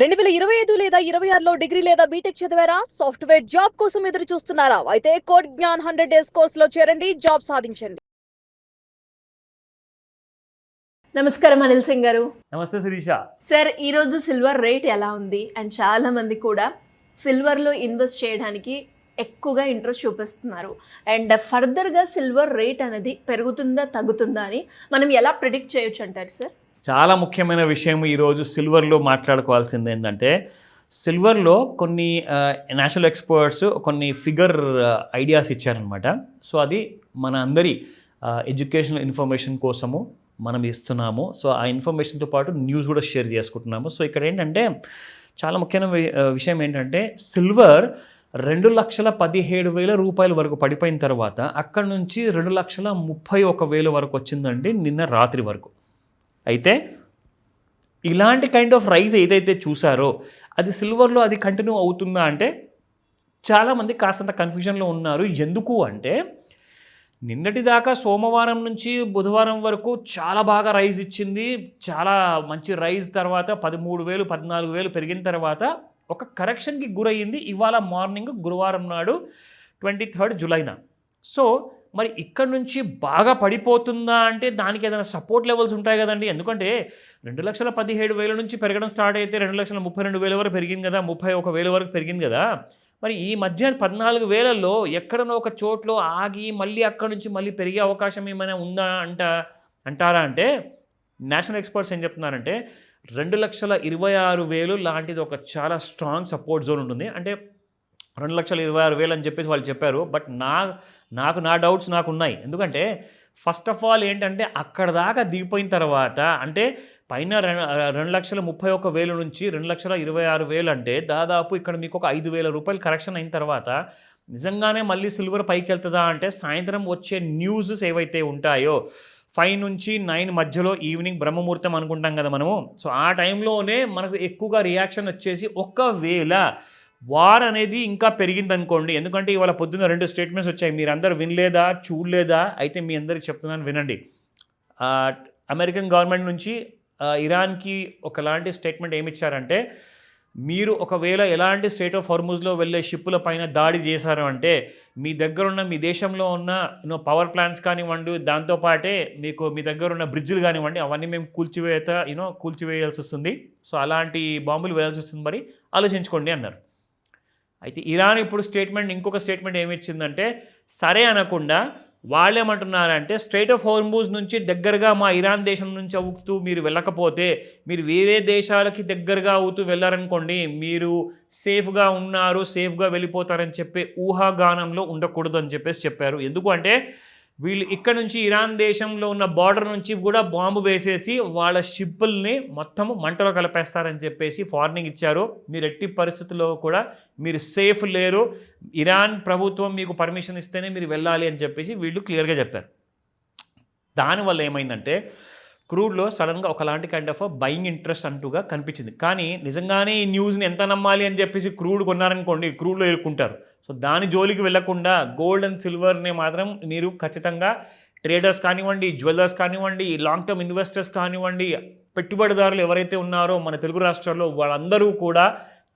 2025 లేదా 26లో డిగ్రీ లేదా బీటెక్ చదివారా? సాఫ్ట్‌వేర్ జాబ్ కోసం ఎదురు చూస్తున్నారా? అయితే కోడ్ జ్ఞాన్ 100 డేస్ కోర్సులో చేరండి, జాబ్ సాధించండి. నమస్కారం అనిల్ సింగ్ గారు. నమస్తే శిరీష. సార్, ఈరోజు సిల్వర్ రేట్ ఎలా ఉంది? అండ్ చాలా మంది కూడా సిల్వర్లో ఇన్వెస్ట్ చేయడానికి ఎక్కువగా ఇంట్రెస్ట్ చూపిస్తున్నారు. అండ్ ఫర్దర్గా సిల్వర్ రేట్ అనేది పెరుగుతుందా తగ్గుతుందా అని మనం ఎలా ప్రిడిక్ట్ చేయొచ్చు అంటారు సార్? చాలా ముఖ్యమైన విషయం ఈరోజు సిల్వర్లో మాట్లాడుకోవాల్సింది ఏంటంటే, సిల్వర్లో కొన్ని నేషనల్ ఎక్స్పర్ట్స్ కొన్ని ఫిగర్ ఐడియాస్ ఇచ్చారనమాట. సో అది మన అందరి ఎడ్యుకేషనల్ ఇన్ఫర్మేషన్ కోసము మనం ఇస్తున్నాము. సో ఆ ఇన్ఫర్మేషన్తో పాటు న్యూస్ కూడా షేర్ చేసుకుంటున్నాము. సో ఇక్కడ ఏంటంటే చాలా ముఖ్యమైన విషయం ఏంటంటే, సిల్వర్ 2,17,000 రూపాయల వరకు పడిపోయిన తర్వాత అక్కడ నుంచి 2,31,000 వరకు వచ్చిందండి నిన్న రాత్రి వరకు. అయితే ఇలాంటి కైండ్ ఆఫ్ రైజ్ ఏదైతే చూసారో అది సిల్వర్లో అది కంటిన్యూ అవుతుందా అంటే చాలామంది కాస్తంత కన్ఫ్యూజన్లో ఉన్నారు. ఎందుకు అంటే నిన్నటి దాకా సోమవారం నుంచి బుధవారం వరకు చాలా బాగా రైజ్ ఇచ్చింది. చాలా మంచి రైజ్ తర్వాత 13,000 14,000 పెరిగిన తర్వాత ఒక కరెక్షన్కి గురయ్యింది ఇవాళ మార్నింగ్ గురువారం నాడు 23 జూలైన. సో మరి ఇక్కడ నుంచి బాగా పడిపోతుందా అంటే దానికి ఏదైనా సపోర్ట్ లెవెల్స్ ఉంటాయి కదండి. ఎందుకంటే 2,17,000 నుంచి పెరగడం స్టార్ట్ అయితే 2,32,000 వరకు పెరిగింది కదా, 31,000 వరకు పెరిగింది కదా. మరి ఈ మధ్య 14,000లో ఎక్కడనో ఒక చోట్లో ఆగి మళ్ళీ అక్కడ నుంచి మళ్ళీ పెరిగే అవకాశం ఏమైనా ఉందా అంటారా అంటే నేషనల్ ఎక్స్పర్ట్స్ ఏం చెప్తున్నారంటే 2,26,000 లాంటిది ఒక చాలా స్ట్రాంగ్ సపోర్ట్ జోన్ ఉంటుంది. అంటే 2,26,000 అని చెప్పేసి వాళ్ళు చెప్పారు. బట్ నా డౌట్స్ నాకు ఉన్నాయి. ఎందుకంటే ఫస్ట్ ఆఫ్ ఆల్ ఏంటంటే అక్కడ దాకా దిగిపోయిన తర్వాత అంటే పైన 2,31,000 నుంచి 2,26,000 అంటే దాదాపు ఇక్కడ మీకు ఒక 5,000 రూపాయలు కరెక్షన్ అయిన తర్వాత నిజంగానే మళ్ళీ సిల్వర్ పైకి వెళ్తుందా అంటే సాయంత్రం వచ్చే న్యూసెస్ ఏవైతే ఉంటాయో 5 నుంచి 9 మధ్యలో ఈవినింగ్ బ్రహ్మముహూర్తం అనుకుంటాం కదా మనము. సో ఆ టైంలోనే మనకు ఎక్కువగా రియాక్షన్ వచ్చేసి ఒకవేళ వార్ అనేది ఇంకా పెరిగిందనుకోండి. ఎందుకంటే ఇవాళ పొద్దున్న 2 స్టేట్మెంట్స్ వచ్చాయి. మీరందరూ వినలేదా చూడలేదా? అయితే మీ అందరికి చెప్తున్నాను వినండి. అమెరికన్ గవర్నమెంట్ నుంచి ఇరాన్కి ఒకలాంటి స్టేట్మెంట్ ఏమిచ్చారంటే మీరు ఒకవేళ ఎలాంటి స్టేట్ ఆఫ్ హార్ముజ్లో వెళ్ళే షిప్పుల పైన దాడి చేశారు అంటే మీ దగ్గరున్న మీ దేశంలో ఉన్న పవర్ ప్లాంట్స్ కానివ్వండి, దాంతోపాటే మీకు మీ దగ్గర ఉన్న బ్రిడ్జ్లు కానివ్వండి అవన్నీ మేము కూల్చివేయాల్సి వస్తుంది. సో అలాంటి బాంబులు వేయాల్సి వస్తుంది, మరి ఆలోచించుకోండి అన్నారు. అయితే ఇరాన్ ఇప్పుడు ఇంకొక స్టేట్మెంట్ ఏమిచ్చిందంటే సరే అనకుండా వాళ్ళేమంటున్నారంటే స్ట్రైట్ ఆఫ్ హార్ముజ్ నుంచి దగ్గరగా మా ఇరాన్ దేశం నుంచి అవుతూ మీరు వెళ్ళకపోతే మీరు వేరే దేశాలకి దగ్గరగా అవుతూ వెళ్ళారనుకోండి మీరు సేఫ్గా ఉన్నారు, సేఫ్గా వెళ్ళిపోతారని చెప్పే ఊహాగానంలో ఉండకూడదు అని చెప్పారు. ఎందుకు అంటే వీళ్ళు ఇక్కడ నుంచి ఇరాన్ దేశంలో ఉన్న బార్డర్ నుంచి కూడా బాంబు వేసేసి వాళ్ళ షిప్పుల్ని మొత్తము మంటలో కలిపేస్తారని చెప్పేసి వార్నింగ్ ఇచ్చారు. మీరు ఎట్టి పరిస్థితుల్లో కూడా మీరు సేఫ్ లేరు, ఇరాన్ ప్రభుత్వం మీకు పర్మిషన్ ఇస్తేనే మీరు వెళ్ళాలి అని చెప్పేసి వీళ్ళు క్లియర్గా చెప్పారు. దానివల్ల ఏమైందంటే క్రూడ్లో సడన్గా ఒకలాంటి కైండ్ ఆఫ్ బయింగ్ ఇంట్రెస్ట్ అంటూగా కనిపించింది. కానీ నిజంగానే ఈ న్యూస్ని ఎంత నమ్మాలి అని చెప్పేసి క్రూడ్ కొన్నారనుకోండి క్రూడ్లో ఇరుక్కుంటారు. సో దాని జోలికి వెళ్లకుండా గోల్డ్ అండ్ సిల్వర్ని మాత్రం మీరు ఖచ్చితంగా ట్రేడర్స్ కానివ్వండి, జ్యువెలర్స్ కానివ్వండి, లాంగ్ టర్మ్ ఇన్వెస్టర్స్ కానివ్వండి, పెట్టుబడిదారులు ఎవరైతే ఉన్నారో మన తెలుగు రాష్ట్రాల్లో వాళ్ళందరూ కూడా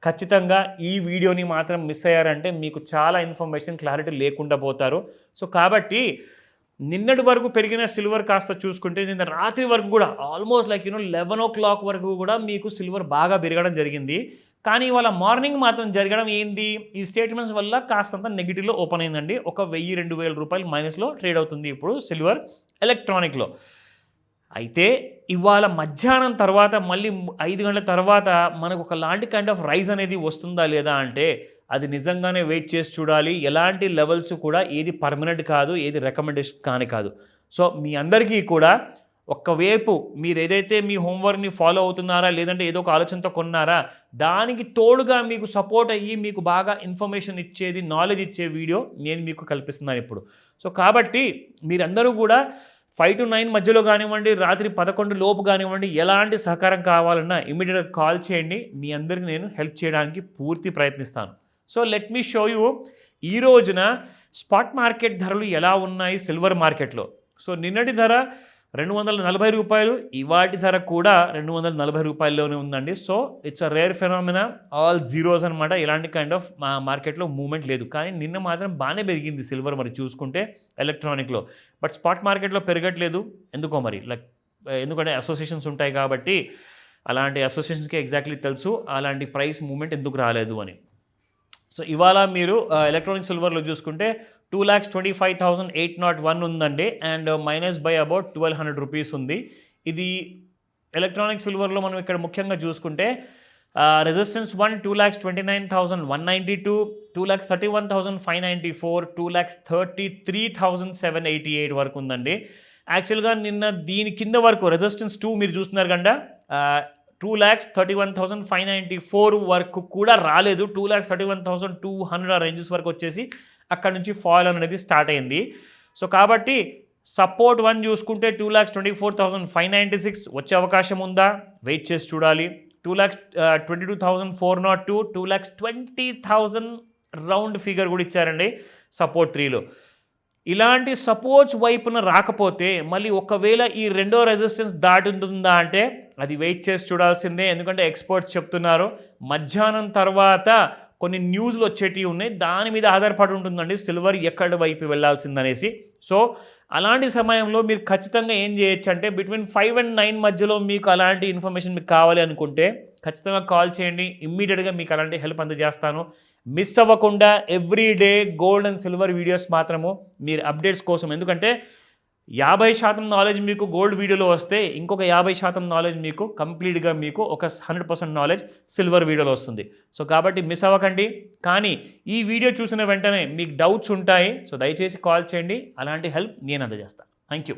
ఖచ్చితంగా ఈ వీడియోని మాత్రం మిస్ అయ్యారంటే మీకు చాలా ఇన్ఫర్మేషన్ క్లారిటీ లేకుండా పోతారు. సో కాబట్టి నిన్నటి వరకు పెరిగిన సిల్వర్ కాస్త చూసుకుంటే నిన్న రాత్రి వరకు కూడా ఆల్మోస్ట్ 11 o'clock వరకు కూడా మీకు సిల్వర్ బాగా పెరగడం జరిగింది. కానీ ఇవాళ మార్నింగ్ మాత్రం జరగడం ఏంది ఈ స్టేట్మెంట్స్ వల్ల కాస్తంత నెగిటివ్లో ఓపెన్ అయిందండి. ఒక 1,000-2,000 రూపాయలు మైనస్లో ట్రేడ్ అవుతుంది ఇప్పుడు సిల్వర్ ఎలక్ట్రానిక్లో. అయితే ఇవాళ మధ్యాహ్నం తర్వాత మళ్ళీ 5 గంటల తర్వాత మనకు ఒకలాంటి కైండ్ ఆఫ్ రైజ్ అనేది వస్తుందా లేదా అంటే అది నిజంగానే వెయిట్ చేసి చూడాలి. ఎలాంటి లెవెల్స్ కూడా ఏది పర్మనెంట్ కాదు, ఏది రికమెండేషన్ కాదు. సో మీ అందరికీ కూడా ఒక్కవైపు మీరు ఏదైతే మీ హోంవర్క్ని ఫాలో అవుతున్నారా లేదంటే ఏదో ఒక ఆలోచనతో కొన్నారా దానికి తోడుగా మీకు సపోర్ట్ అయ్యి మీకు బాగా ఇన్ఫర్మేషన్ ఇచ్చేది నాలెడ్జ్ ఇచ్చే వీడియో నేను మీకు కల్పిస్తున్నాను ఇప్పుడు. సో కాబట్టి మీరందరూ కూడా 5 to 9 మధ్యలో కానివ్వండి, రాత్రి 11 లోపు కానివ్వండి, ఎలాంటి సహకారం కావాలన్నా ఇమీడియట్గా కాల్ చేయండి. మీ అందరికీ నేను హెల్ప్ చేయడానికి పూర్తి ప్రయత్నిస్తాను. So let me show you ఈ రోజున స్పాట్ మార్కెట్ ధరలు ఎలా ఉన్నాయి సిల్వర్ మార్కెట్లో. సో నిన్నటి ధర రూ. 240 ఇవాటి ధర కూడా రూ. 240లోనే ఉందండి. So it's a rare phenomena, all zeros అనమాట. ఇలాంటి కైండ్ ఆఫ్ మార్కెట్లో మూవ్మెంట్ లేదు. కానీ నిన్న మాత్రం బాగానే పెరిగింది సిల్వర్ మరి చూసుకుంటే ఎలక్ట్రానిక్లో. బట్ స్పాట్ మార్కెట్లో పెరగట్లేదు ఎందుకో మరి, లైక్ ఎందుకంటే అసోసియేషన్స్ ఉంటాయి కాబట్టి అలాంటి అసోసియేషన్స్కి ఎగ్జాక్ట్లీ తెలుసు అలాంటి ప్రైస్ మూవ్మెంట్ ఎందుకు రాలేదు అని. సో ఇవాళ మీరు ఎలక్ట్రానిక్ సిల్వర్లో చూసుకుంటే 2,25,801 ఉందండి, and minus by about 1,200 rupees ఉంది. ఇది ఎలక్ట్రానిక్ సిల్వర్లో మనం ఇక్కడ ముఖ్యంగా చూసుకుంటే రెసిస్టెన్స్ 1 2,29,192, 2,31,594, 2,33,788 వరకు ఉందండి. యాక్చువల్గా నిన్న దీని కింద వరకు రెసిస్టెన్స్ 2 మీరు చూస్తున్నారు కంట 2,31,594 వరకు కూడా రాలేదు. 2,31,200 రేంజెస్ వరకు వచ్చేసి అక్కడ నుంచి ఫాల్ అనేది స్టార్ట్ అయింది. సో కాబట్టి సపోర్ట్ 1 చూసుకుంటే 2,24,596 వచ్చే అవకాశం ఉందా, వెయిట్ చేసి చూడాలి. 2,22,402, 2,20,000 రౌండ్ ఫిగర్ కూడా ఇచ్చారండి సపోర్ట్ 3లో. ఇలాంటి సపోర్ట్స్ వైపున రాకపోతే మళ్ళీ ఒకవేళ ఈ రెండో రెసిస్టెన్స్ దాటుంటుందా అంటే అది వెయిట్ చేసి చూడాల్సిందే. ఎందుకంటే ఎక్స్పర్ట్స్ చెప్తున్నారు మధ్యాహ్నం తర్వాత కొన్ని న్యూస్లు వచ్చేటివి ఉన్నాయి, దాని మీద ఆధారపడి ఉంటుందండి సిల్వర్ ఎక్కడి వైపు వెళ్ళాల్సిందనేసి. సో అలాంటి సమయంలో మీరు ఖచ్చితంగా ఏం చేయొచ్చు అంటే బిట్వీన్ 5 and 9 మధ్యలో మీకు అలాంటి ఇన్ఫర్మేషన్ మీకు కావాలి అనుకుంటే ఖచ్చితంగా కాల్ చేయండి, ఇమ్మీడియట్గా మీకు అలాంటి హెల్ప్ అందజేస్తాను. మిస్ అవ్వకుండా every day gold and silver videos మాత్రము మీరు అప్డేట్స్ కోసం. ఎందుకంటే 50% నాలెడ్జ్ మీకు గోల్డ్ వీడియోలో వస్తే ఇంకొక 50% నాలెడ్జ్ మీకు కంప్లీట్గా మీకు ఒక 100% నాలెడ్జ్ సిల్వర్ వీడియోలో వస్తుంది. సో కాబట్టి మిస్ అవ్వకండి. కానీ ఈ వీడియో చూసిన వెంటనే మీకు డౌట్స్ ఉంటాయి, సో దయచేసి కాల్ చేయండి, అలాంటి హెల్ప్ నేను అందజేస్తాను. Thank you.